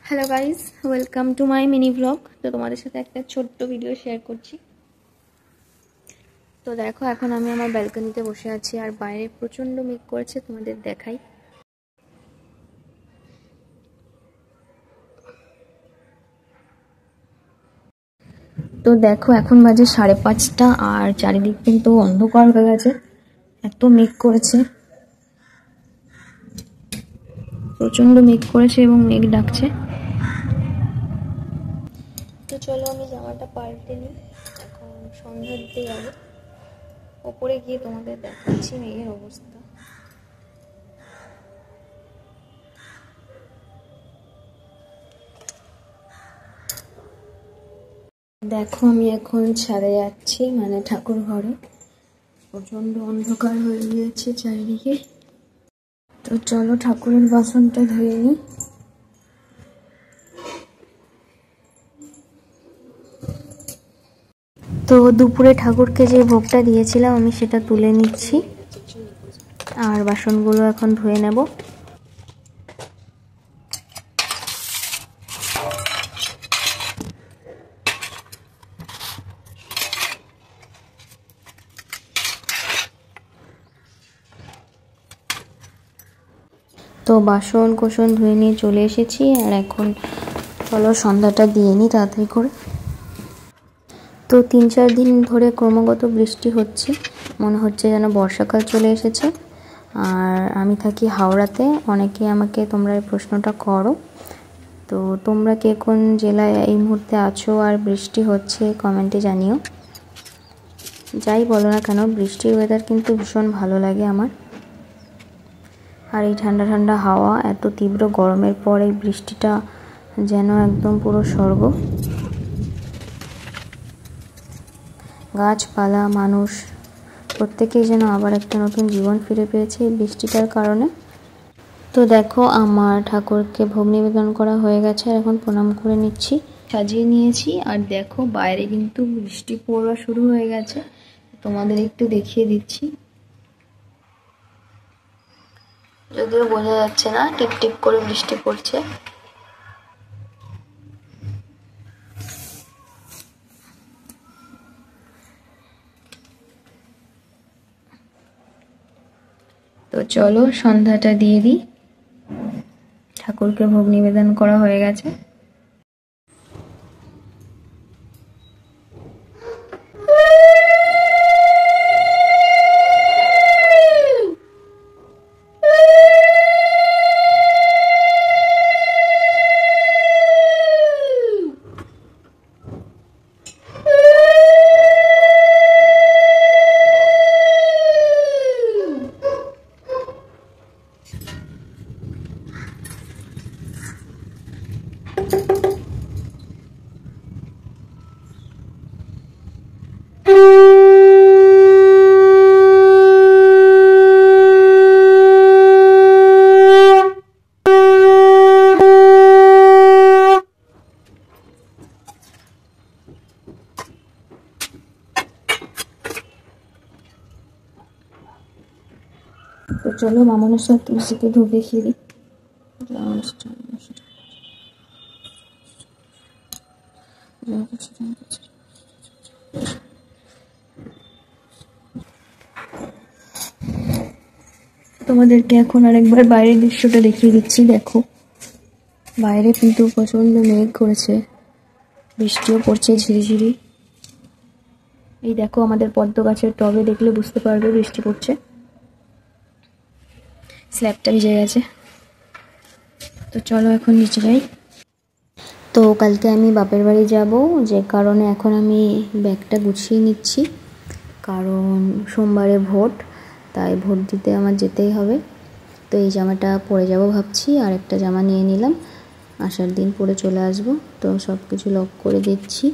Hello guys, welcome to my mini blog. তো তোমাদের সাথে একটা ছোট্ট ভিডিও শেয়ার করছি। তো দেখো, এখন আমি আমার ব্যালকনিতে বসে আছি আর বাইরে প্রচণ্ড মেঘ করেছে, তোমাদের দেখাই। তো দেখো, এখন বাজে 5:30 আর চারিদিক কিন্তু অন্ধকার হয়ে গেছে, এত মেঘ করেছে, প্রচণ্ড মেঘ করেছে এবং মেঘ ডাকছে। তো চলো আমি জামাটা পাল্টে নিই, এখন সন্ধ্যা দিতে যাবো। ওপরে গিয়ে তোমাদের দেখাচ্ছি মেঘের অবস্থা। দেখো, আমি এখন ছাদে যাচ্ছি, মানে ঠাকুর ঘরে। প্রচণ্ড অন্ধকার হয়ে গিয়েছে চারিদিকে। তো চলো ঠাকুরের বাসনটা ধুয়ে নিই। তো দুপুরে ঠাকুরকে যে ভোগটা দিয়েছিলাম আমি সেটা তুলে নিচ্ছি, আর বাসনগুলো এখন ধুয়ে নেব। তো বাসন কোসন ধুয়ে নিয়ে চলে এসেছি, আর এখন চলো সন্ধ্যাটা দিয়ে নিই তাড়াতাড়ি করে। তো 3-4 দিন ধরে ক্রমাগত বৃষ্টি হচ্ছে, মনে হচ্ছে যেন বর্ষাকাল চলে এসেছে। আর আমি থাকি হাওড়াতে। অনেকে আমাকে তোমরা এই প্রশ্নটা করো, তো তোমরা কে কোন জেলায় এই মুহূর্তে আছো আর বৃষ্টি হচ্ছে কমেন্টে জানিও। যাই বলো না কেন, বৃষ্টির ওয়েদার কিন্তু ভীষণ ভালো লাগে আমার। আর এই ঠান্ডা ঠান্ডা হাওয়া, এত তীব্র গরমের পর এই বৃষ্টিটা যেন একদম পুরো স্বর্গ। গাছপালা, মানুষ প্রত্যেকেই যেন আবার একটা নতুন জীবন ফিরে পেয়েছে এই বৃষ্টিটার কারণে। তো দেখো, আমার ঠাকুরকে ভোগ নিবেদন করা হয়ে গেছে, আর এখন প্রণাম করে নিচ্ছি, সাজিয়ে নিয়েছি। আর দেখো বাইরে কিন্তু বৃষ্টি পড়া শুরু হয়ে গেছে, তোমাদের একটু দেখিয়ে দিচ্ছি। যদিও বোঝা যাচ্ছে না, টিপ টিপ করে বৃষ্টি পড়ছে। তো চলো সন্ধ্যাটা দিয়ে দিই। ঠাকুরকে ভোগ নিবেদন করা হয়ে গেছে। তো চলো মামনের সাথে তুলসীকে ধূপ দেখিয়ে দিই। তোমাদেরকে এখন আরেকবার বাইরের দৃশ্যটা দেখিয়ে দিচ্ছি। দেখো বাইরে কিন্তু প্রচন্ড মেঘ করেছে, বৃষ্টিও পড়ছে ঝিরিঝিরি। এই দেখো আমাদের পদ্ম গাছের টবে দেখলে বুঝতে পারবে বৃষ্টি পড়ছে, স্ল্যাবটা ভিজে গেছে। তো চলো এখন নিচে যাই। তো কালকে আমি বাপের বাড়ি যাব, যে কারণে এখন আমি ব্যাগটা গুছিয়ে নিচ্ছি, কারণ সোমবারে ভোট, তাই ভোট দিতে আমার যেতেই হবে। তো এই জামাটা পরে যাব ভাবছি, আর একটা জামা নিয়ে নিলাম, আসার দিন পরে চলে আসব। তো সব কিছু লক করে দিচ্ছি,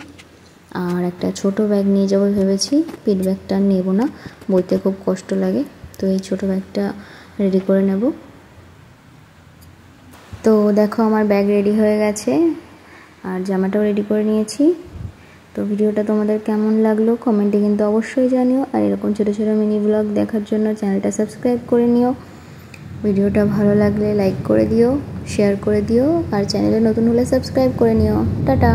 আর একটা ছোট ব্যাগ নিয়ে যাব ভেবেছি। পিট ব্যাগটা নেব না, বইতে খুব কষ্ট লাগে, তো এই ছোট ব্যাগটা রেডি করে নেব। তো দেখো আমার ব্যাগ রেডি হয়ে গেছে, আর জামাটাও রেডি করে নিয়েছি। তো ভিডিওটা তোমাদের কেমন লাগলো কমেন্টে কিন্তু অবশ্যই জানিও, আর এরকম ছোটো ছোটো মিনি ব্লগ দেখার জন্য চ্যানেলটা সাবস্ক্রাইব করে নিও। ভিডিওটা ভালো লাগলে লাইক করে দিও, শেয়ার করে দিও, আর চ্যানেলে নতুন হলে সাবস্ক্রাইব করে নিও। টাটা।